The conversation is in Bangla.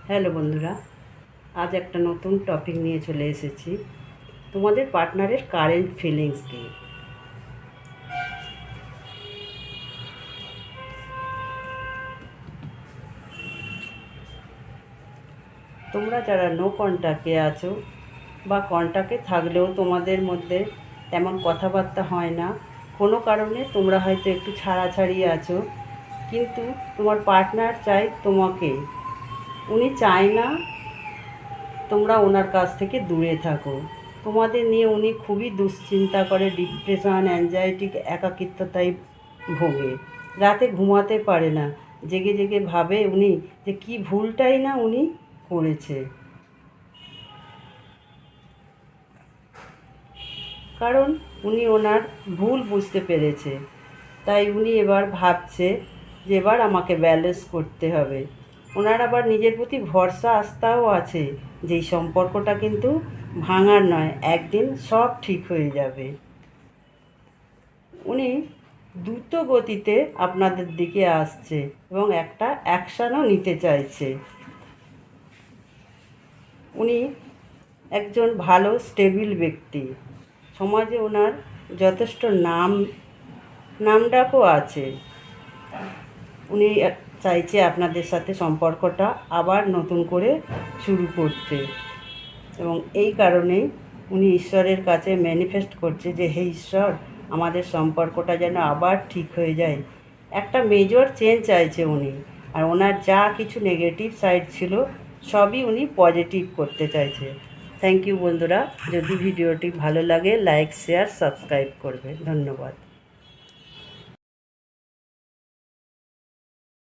হ্যালো বন্ধুরা, আজ একটা নতুন টপিক নিয়ে চলে এসেছি। তোমাদের পার্টনারের কারেন্ট ফিলিংস কী? তোমরা যারা নো কন্ট্যাক্টে আছো বা কন্ট্যাক্টে থাকলেও তোমাদের মধ্যে তেমন কথাবার্তা হয় না, কোনো কারণে তোমরা হয়তো একটু ছাড়াছাড়ি আছো, কিন্তু তোমার পার্টনার চাই তোমাকে। উনি চায় না তোমরা ওনার কাছ থেকে দূরে থাকো। তোমাদের নিয়ে উনি খুবই দুশ্চিন্তা করে, ডিপ্রেশন, অ্যাংজাইটি, একাকিত্বতায় ভোগে। রাতে ঘুমাতে পারে না, জেগে জেগে ভাবে উনি যে কী ভুলটাই না উনি করেছে। কারণ উনি ওনার ভুল বুঝতে পেরেছে, তাই উনি এবার ভাবছে যে এবার আমাকে ব্যালেন্স করতে হবে। ওনার আবার নিজের প্রতি ভরসা আস্থাও আছে যে এই সম্পর্কটা কিন্তু ভাঙার নয়, একদিন সব ঠিক হয়ে যাবে। উনি দ্রুত গতিতে আপনাদের দিকে আসছে এবং একটা অ্যাকশানও নিতে চাইছে। উনি একজন ভালো স্টেবিল ব্যক্তি, সমাজে ওনার যথেষ্ট নামডাকও আছে। উনি চাইছে আপনাদের সাথে সম্পর্কটা আবার নতুন করে শুরু করতে, এবং এই কারণেই উনি ঈশ্বরের কাছে ম্যানিফেস্ট করছে যে হে ঈশ্বর, আমাদের সম্পর্কটা যেন আবার ঠিক হয়ে যায়। একটা মেজর চেঞ্জ চাইছে উনি, আর ওনার যা কিছু নেগেটিভ সাইড ছিল সবই উনি পজিটিভ করতে চাইছে। থ্যাংক ইউ বন্ধুরা। যদি ভিডিওটি ভালো লাগে লাইক, শেয়ার, সাবস্ক্রাইব করবে। ধন্যবাদ।